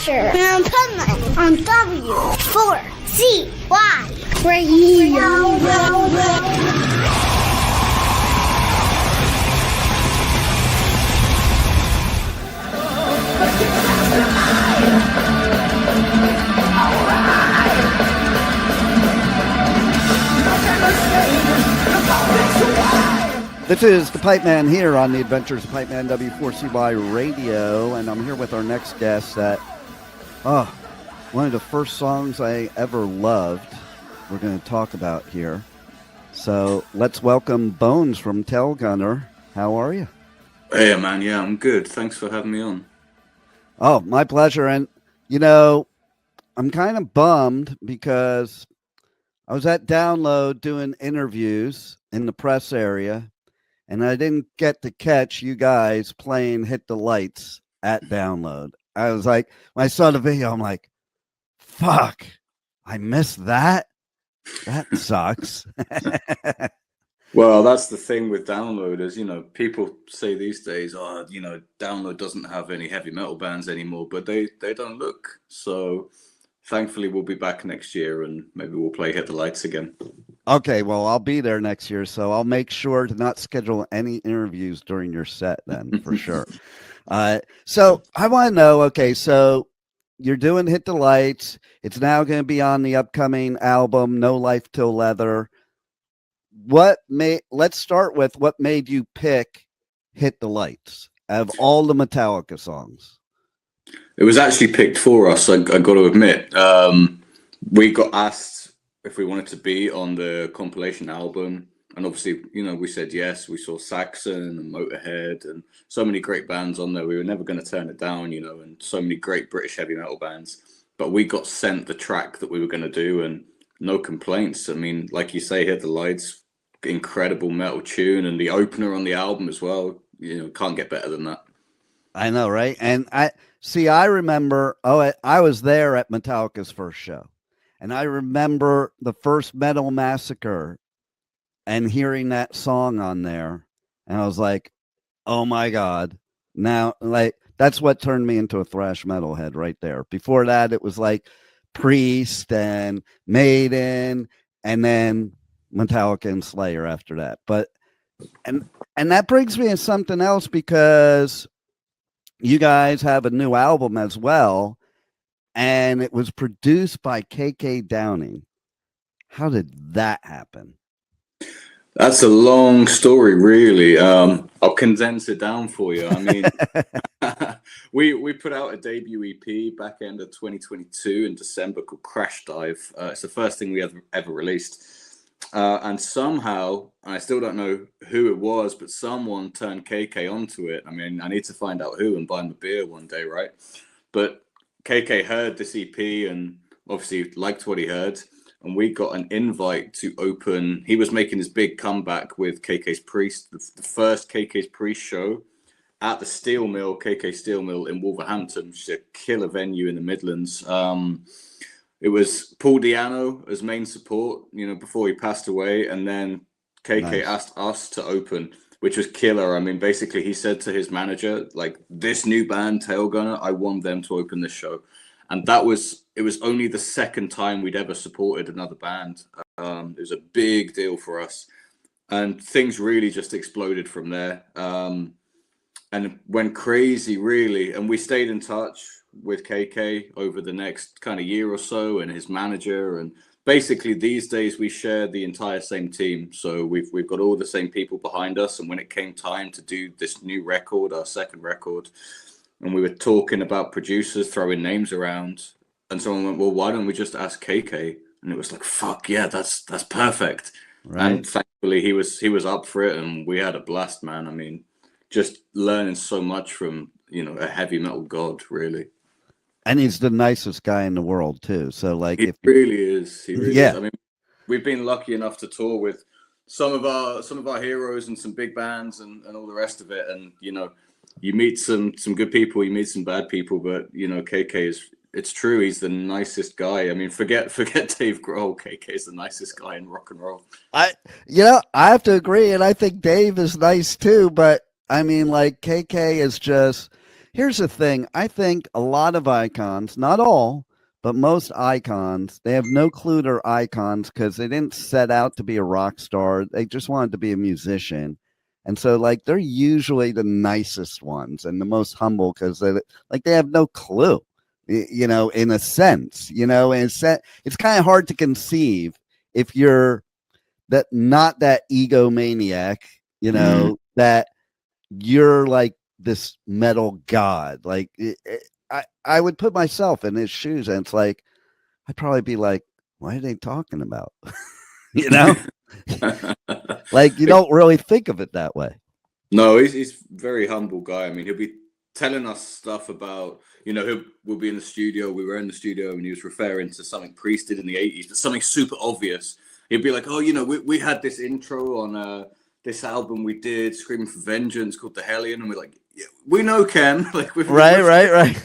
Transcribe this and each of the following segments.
Adventure and Pipeman on W4CY Radio. This is the Pipeman here on the Adventures of Pipeman W4CY Radio, and I'm here with our next guest that, one of the first songs I ever loved, we're going to talk about here. So let's welcome Bones from Tailgunner. How are you? Hey, man. Yeah, I'm good. Thanks for having me on. Oh, my pleasure. And, you know, I'm kind of bummed because I was at Download doing interviews in the press area, and I didn't get to catch you guys playing Hit the Lights at Download. I was like, when I saw the video, I'm like, fuck, I missed that? That sucks. Well, that's the thing with Download is, you know, people say these days, Download doesn't have any heavy metal bands anymore, but they don't look. So thankfully we'll be back next year and maybe we'll play Hit the Lights again. Okay, well, I'll be there next year, so I'll make sure to not schedule any interviews during your set then, for sure. So I want to know, okay, so you're doing Hit the Lights. It's now going to be on the upcoming album, No Life Til Leather. Let's start with what made you pick Hit the Lights of all the Metallica songs? It was actually picked for us, I got to admit. We got asked if we wanted to be on the compilation album, and obviously, you know, we said yes. We saw Saxon and Motorhead and so many great bands on there. We were never going to turn it down, you know, and so many great British heavy metal bands. But we got sent the track that we were going to do, and no complaints. I mean, like you say, Hit the Lights, incredible metal tune, and the opener on the album as well. You know, can't get better than that. I know, right? And I remember, I was there at Metallica's first show. And I remember the first Metal Massacre and hearing that song on there. And I was like, oh my God. Now, like, that's what turned me into a thrash metalhead right there. Before that, it was like Priest and Maiden, and then Metallica and Slayer after that. But, and that brings me to something else, because you guys have a new album as well. And it was produced by KK Downing. How did that happen? That's a long story, really. I'll condense it down for you. I mean, we put out a debut EP back end of 2022 in December called Crash Dive. It's the first thing we ever released. And somehow, I still don't know who it was, but someone turned KK onto it. I mean, I need to find out who and buy him a beer one day, right? But KK heard this EP and obviously liked what he heard, and we got an invite to open. He was making his big comeback with KK's Priest, the first KK's Priest show at the Steel Mill, KK Steel Mill in Wolverhampton, which is a killer venue in the Midlands. It was Paul Di'Anno as main support, you know, before he passed away, and then KK asked us to open, which was killer. I mean, basically, he said to his manager, like, this new band, Tailgunner, I want them to open this show. And it was only the second time we'd ever supported another band. It was a big deal for us. And things really just exploded from there. And went crazy, really. And we stayed in touch with KK over the next kind of year or so, and his manager, and basically these days we share the entire same team, so we've got all the same people behind us. And when it came time to do this new record, our second record, and we were talking about producers throwing names around, and someone went, well, why don't we just ask KK? And it was like, fuck yeah, that's perfect. Right. And thankfully he was up for it, and we had a blast, man. I mean, just learning so much from, you know, a heavy metal god, really. And he's the nicest guy in the world too. So like, he really is. He really is. I mean, we've been lucky enough to tour with some of our heroes and some big bands and all the rest of it. And, you know, you meet some good people, you meet some bad people, but, you know, KK it's true. He's the nicest guy. I mean, forget Dave Grohl. KK is the nicest guy in rock and roll. I have to agree. And I think Dave is nice too, but I mean, like, KK is just, Here's the thing. I think a lot of icons, not all, but most icons, they have no clue they're icons because they didn't set out to be a rock star. They just wanted to be a musician. And so, like, they're usually the nicest ones and the most humble because they have no clue, in a sense, and it's kind of hard to conceive if you're not that egomaniac, that you're like this metal god. Like, I would put myself in his shoes, and it's like, I'd probably be like, what are they talking about? you know, like you don't really think of it that way. No, he's a very humble guy. I mean, he'll be telling us stuff about, we'll be in the studio. We were in the studio and he was referring to something Priest did in the 80s, but something super obvious. He'd be like, oh, we had this intro on this album we did, Screaming for Vengeance, called The Hellion. And we're like, yeah, we know Ken. Like, right.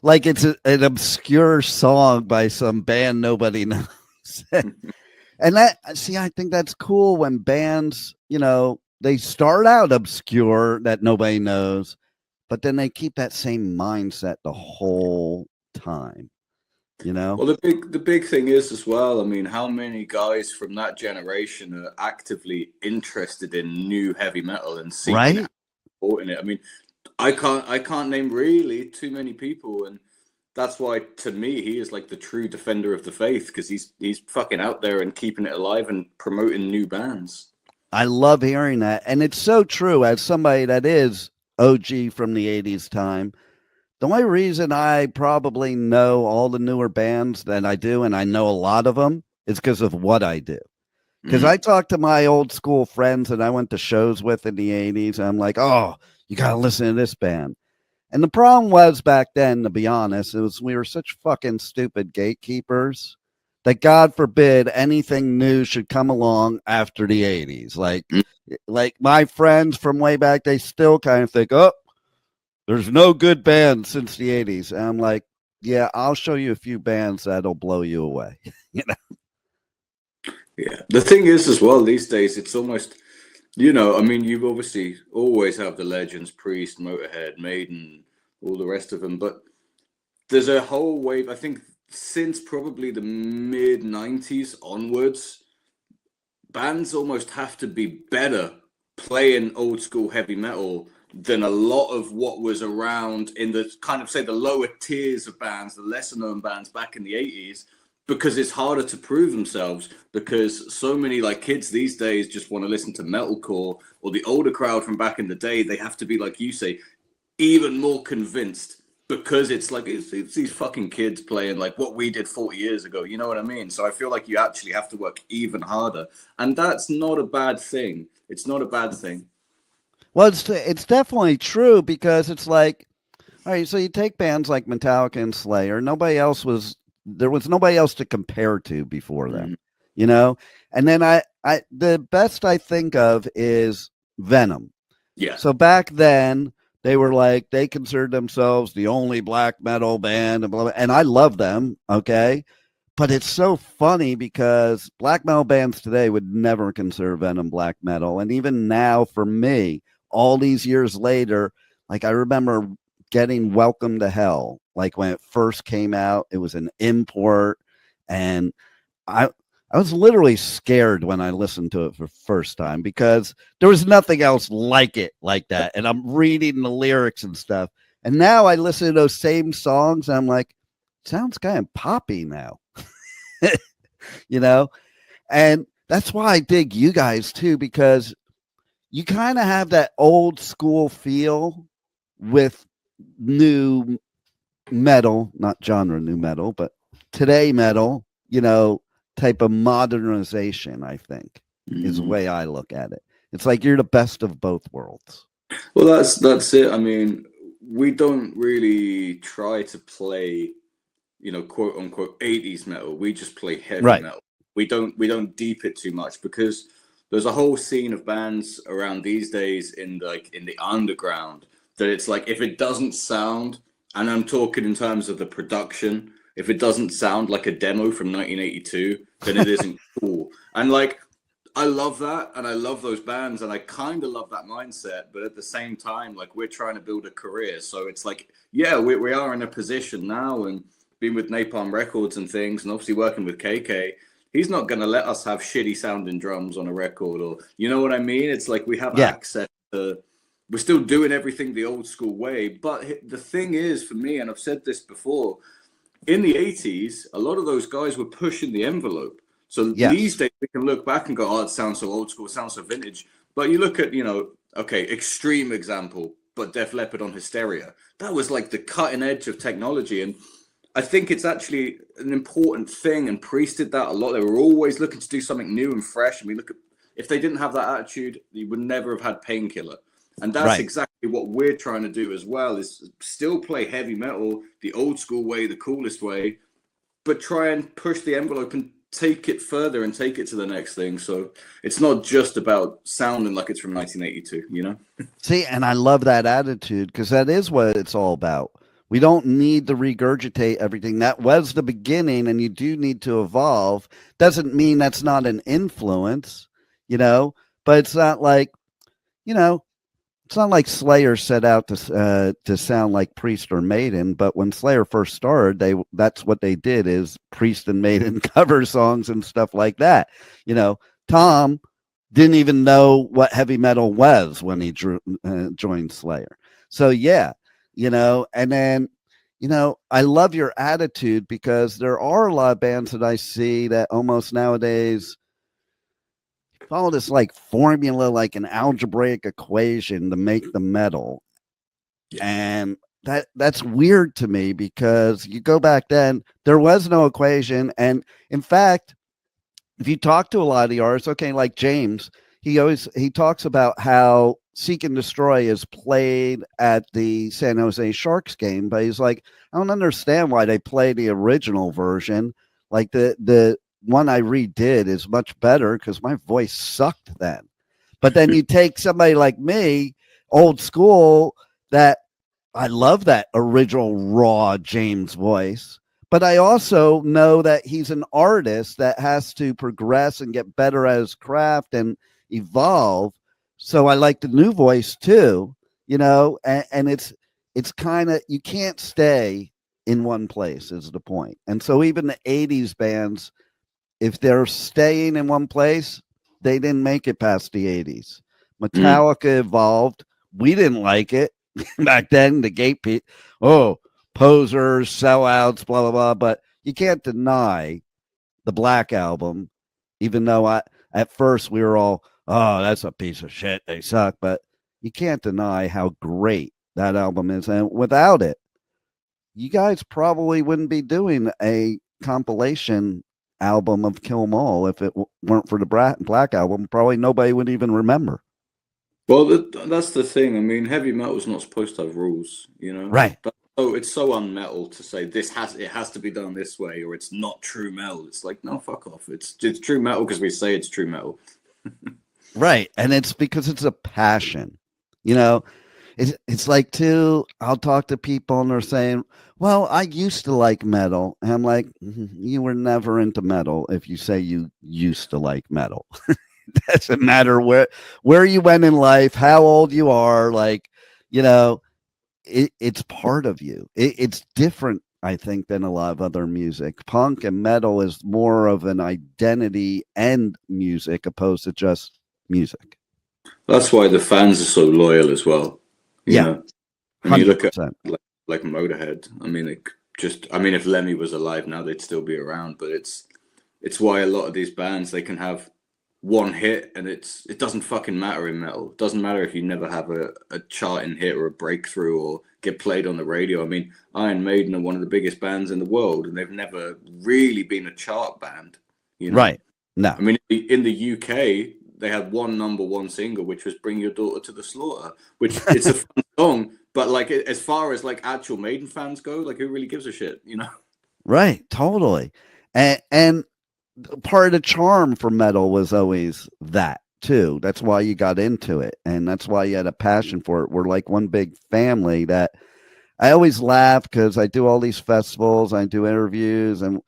like it's an obscure song by some band nobody knows. And I think that's cool when bands, they start out obscure that nobody knows, but then they keep that same mindset the whole time, Well, the big thing is as well, I mean, how many guys from that generation are actively interested in new heavy metal and seeking right? Supporting it? I mean, I can't name really too many people, and that's why, to me, he is like the true defender of the faith, because he's fucking out there and keeping it alive and promoting new bands. I love hearing that. And it's so true. As somebody that is OG from the 80s time, the only reason I probably know all the newer bands that I do, and I know a lot of them, is because of what I do. Because I talk to my old school friends that I went to shows with in the 80s, and I'm like, oh, you got to listen to this band. And the problem was back then, to be honest, we were such fucking stupid gatekeepers that God forbid anything new should come along after the 80s. Like my friends from way back, they still kind of think, oh, there's no good bands since the 80s. And I'm like, yeah, I'll show you a few bands that'll blow you away. Yeah. The thing is as well, these days, it's almost, I mean, you've obviously always have the legends, Priest, Motorhead, Maiden, all the rest of them, but there's a whole wave, I think, since probably the mid 90s onwards, bands almost have to be better playing old school heavy metal than a lot of what was around in the kind of, say, the lower tiers of bands, the lesser known bands back in the 80s, because it's harder to prove themselves, because so many like kids these days just want to listen to metalcore, or the older crowd from back in the day, they have to be, like you say, even more convinced, because it's like it's these fucking kids playing like what we did 40 years ago. You know what I mean? So I feel like you actually have to work even harder, and that's not a bad thing. It's not a bad thing. Well, it's definitely true, because it's like, all right, so you take bands like Metallica and Slayer. There was nobody else to compare to before them, And then the best I think of is Venom. Yeah. So back then they were like, they considered themselves the only black metal band, and blah, blah, and I love them. Okay. But it's so funny because black metal bands today would never consider Venom black metal. And even now, for me, all these years later, like I remember getting Welcome to Hell, like when it first came out. It was an import, and I was literally scared when I listened to it for the first time, because there was nothing else like it, like that. And I'm reading the lyrics and stuff, and now I listen to those same songs, and I'm like, sounds kind of poppy now. And that's why I dig you guys too, because you kind of have that old school feel with new metal, not genre new metal, but today metal, type of modernization, I think, is the way I look at it. It's like you're the best of both worlds. Well, that's it. I mean, we don't really try to play, quote unquote 80s metal. We just play heavy metal. We don't deep it too much, because there's a whole scene of bands around these days in the underground that it's like, if it doesn't sound, and I'm talking in terms of the production, if it doesn't sound like a demo from 1982, then it isn't cool. And like, I love that, and I love those bands, and I kind of love that mindset. But at the same time, like, we're trying to build a career, so it's like, yeah, we are in a position now, and being with Napalm Records and things, and obviously working with KK, he's not going to let us have shitty sounding drums on a record, or you know what I mean? It's like we have access to. We're still doing everything the old school way, but the thing is, for me, and I've said this before, in the 80s, a lot of those guys were pushing the envelope. So these days we can look back and go, oh, it sounds so old school, it sounds so vintage. But you look at, okay, extreme example, but Def Leppard on Hysteria. That was like the cutting edge of technology. And I think it's actually an important thing, and Priest did that a lot. They were always looking to do something new and fresh. And we look at, if they didn't have that attitude, you would never have had Painkiller. And that's exactly what we're trying to do as well, is still play heavy metal the old school way, the coolest way, but try and push the envelope and take it further and take it to the next thing. So it's not just about sounding like it's from 1982, See, and I love that attitude, because that is what it's all about. We don't need to regurgitate everything. That was the beginning, and you do need to evolve. Doesn't mean that's not an influence, but it's not like, it's not like Slayer set out to sound like Priest or Maiden, but when Slayer first started, that's what they did, is Priest and Maiden cover songs and stuff like that. Tom didn't even know what heavy metal was when he joined Slayer. So and then I love your attitude, because there are a lot of bands that I see that almost nowadays follow this like formula, like an algebraic equation to make the metal. And that's weird to me, because you go back then, there was no equation. And in fact, if you talk to a lot of the artists, okay, like James, he talks about how Seek and Destroy is played at the San Jose Sharks game, but he's like, I don't understand why they play the original version. Like the one I redid is much better, because my voice sucked then. But then you take somebody like me, old school, that I love that original raw James voice, but I also know that he's an artist that has to progress and get better at his craft and evolve. So I like the new voice too, and it's kind of, you can't stay in one place is the point. And so even the 80s bands, if they're staying in one place, they didn't make it past the 80s. Metallica evolved. We didn't like it back then. The gatekeep, posers, sellouts, blah, blah, blah. But you can't deny the Black Album, even though at first we were all, oh, that's a piece of shit, they suck. But you can't deny how great that album is. And without it, you guys probably wouldn't be doing a compilation album of Kill 'Em All if it weren't for the Black Album. Probably nobody would even remember. Well, that's the thing. I mean, heavy metal is not supposed to have rules, Right? It's so unmetal to say it has to be done this way, or it's not true metal. It's like, no, fuck off. It's true metal because we say it's true metal. Right, and it's because it's a passion. It's like too. I'll talk to people and they're saying, well, I used to like metal. And I'm like, you were never into metal if you say you used to like metal. Doesn't matter where you went in life, how old you are, like, it's part of you. It's different, I think, than a lot of other music. Punk and metal is more of an identity and music opposed to just music. That's why the fans are so loyal as well. Yeah. When you look at like Motorhead, I mean, if Lemmy was alive now, they'd still be around. But it's why a lot of these bands, they can have one hit and it doesn't fucking matter in metal. It doesn't matter if you never have a charting hit or a breakthrough or get played on the radio. I mean, Iron Maiden are one of the biggest bands in the world, and they've never really been a chart band. Right? No. I mean, in the UK, they had one #1 single, which was "Bring Your Daughter to the Slaughter," which it's a fun song, but like as far as like actual Maiden fans go, like who really gives a shit, Right, totally. And part of the charm for metal was always that too. That's why you got into it, and that's why you had a passion for it. We're like one big family. That I always laugh because I do all these festivals, I do interviews, and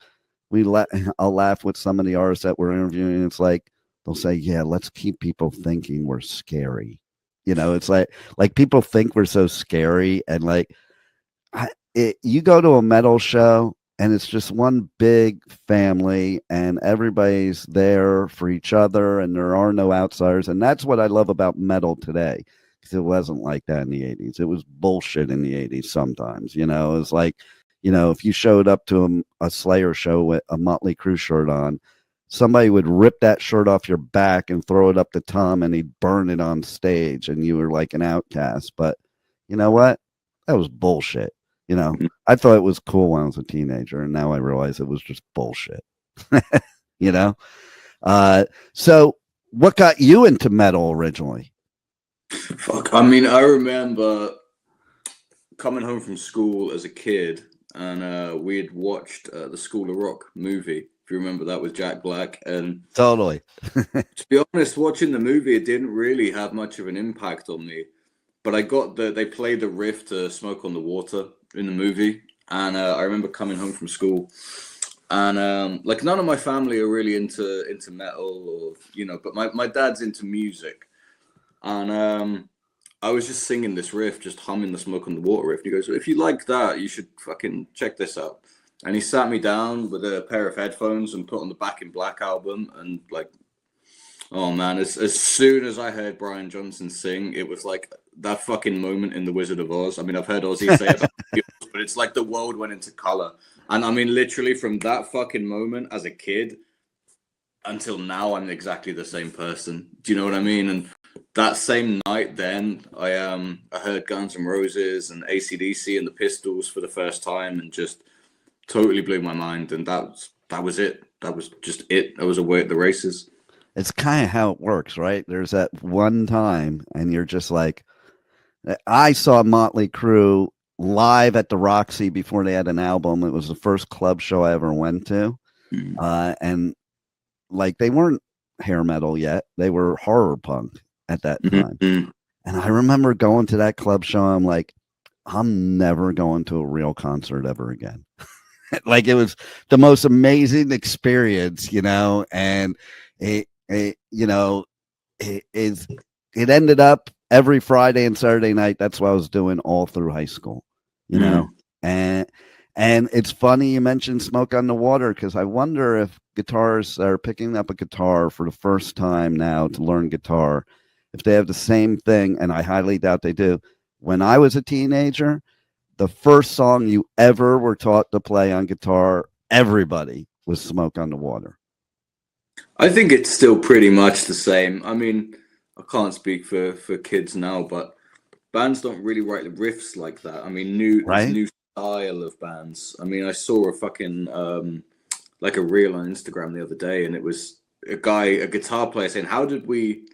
I'll laugh with some of the artists that we're interviewing. It's like they'll say, yeah, let's keep people thinking we're scary. You know, it's like people think we're so scary, and like you go to a metal show and it's just one big family and everybody's there for each other and there are no outsiders. And that's what I love about metal today, because it wasn't like that in the 80s. It was bullshit in the 80s sometimes. You know, it was like, you know, if you showed up to a Slayer show with a Motley Crue shirt on, somebody would rip that shirt off your back and throw it up to Tom and he'd burn it on stage and you were like an outcast. But you know what? That was bullshit. You know, I thought it was cool when I was a teenager, and now I realize it was just bullshit. You know? So what got you into metal originally? Fuck. I mean, I remember coming home from school as a kid, and we had watched the School of Rock movie. If you remember, that was Jack Black. And totally. To be honest, watching the movie, it didn't really have much of an impact on me. But I got they played the riff to Smoke on the Water in the movie, and I remember coming home from school, and like none of my family are really into metal, or you know, but my dad's into music, and I was just singing this riff, just humming the Smoke on the Water riff. He goes, if you like that, you should fucking check this out. And he sat me down with a pair of headphones and put on the Back in Black album, and like, oh man, as soon as I heard Brian Johnson sing, it was like that fucking moment in The Wizard of Oz. I mean, I've heard Ozzy say about it, but it's like the world went into color. And I mean, literally from that fucking moment as a kid until now, I'm exactly the same person. Do you know what I mean? And that same night then, I heard Guns N' Roses and AC/DC and the Pistols for the first time, and just totally blew my mind. And that was it. That was just it. I was away at the races. It's kind of how it works, right? There's that one time and you're just like, I saw Motley Crue live at the Roxy before they had an album. It was the first club show I ever went to. And like, they weren't hair metal yet. They were horror punk at that time. And I remember going to that club show. I'm like, I'm never going to a real concert ever again. Like, it was the most amazing experience, you know, and it ended up every Friday and Saturday night. That's what I was doing all through high school, you know. And it's funny you mentioned Smoke on the Water, because I wonder if guitarists are picking up a guitar for the first time now to learn guitar, if they have the same thing, and I highly doubt they do. When I was a teenager, the first song you ever were taught to play on guitar, everybody, was Smoke on the Water. I think it's still pretty much the same. I mean, I can't speak for kids now, but bands don't really write riffs like that. I mean, new style of bands. I mean, I saw a fucking like a reel on Instagram the other day, and it was a guitar player saying, how did we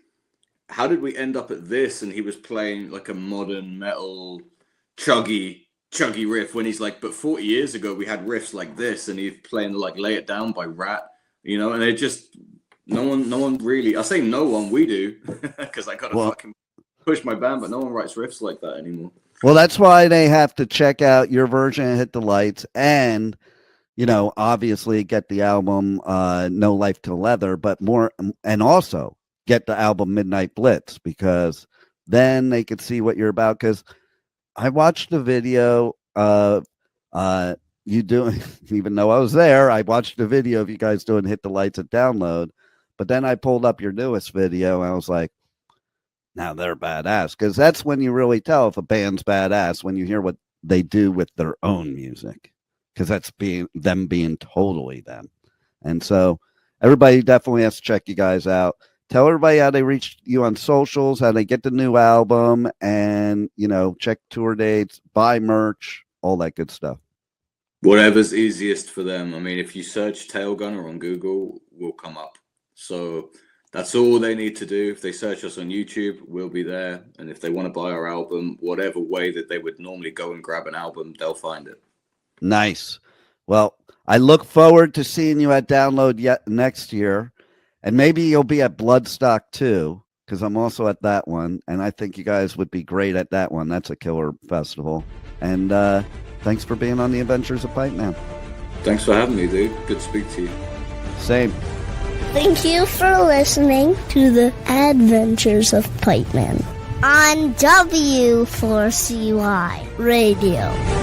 end up at this? And he was playing like a modern metal chuggy riff, when he's like, but 40 years ago we had riffs like this, and he's playing like Lay It Down by Rat, you know. And it just, no one really, I say no one, we do, because I gotta fucking push my band, but no one writes riffs like that anymore. Well, that's why they have to check out your version and Hit the Lights, and you know, obviously get the album No Life Till Leather, but more, and also get the album Midnight Blitz, because then they could see what you're about. Because I watched the video of you doing, even though I was there, I watched the video of you guys doing Hit the Lights at Download, but then I pulled up your newest video and I was like, now they're badass. Because that's when you really tell if a band's badass, when you hear what they do with their own music, because that's them being totally them. And so everybody definitely has to check you guys out. Tell everybody how they reach you on socials, how they get the new album, and, you know, check tour dates, buy merch, all that good stuff. Whatever's easiest for them. I mean, if you search Tailgunner on Google, we'll come up. So that's all they need to do. If they search us on YouTube, we'll be there. And if they want to buy our album, whatever way that they would normally go and grab an album, they'll find it. Nice. Well, I look forward to seeing you at Download next year. And maybe you'll be at Bloodstock too, because I'm also at that one. And I think you guys would be great at that one. That's a killer festival. And thanks for being on the Adventures of Pipeman. Thanks for having me, dude. Good to speak to you. Same. Thank you for listening to the Adventures of Pipeman on W4CY Radio.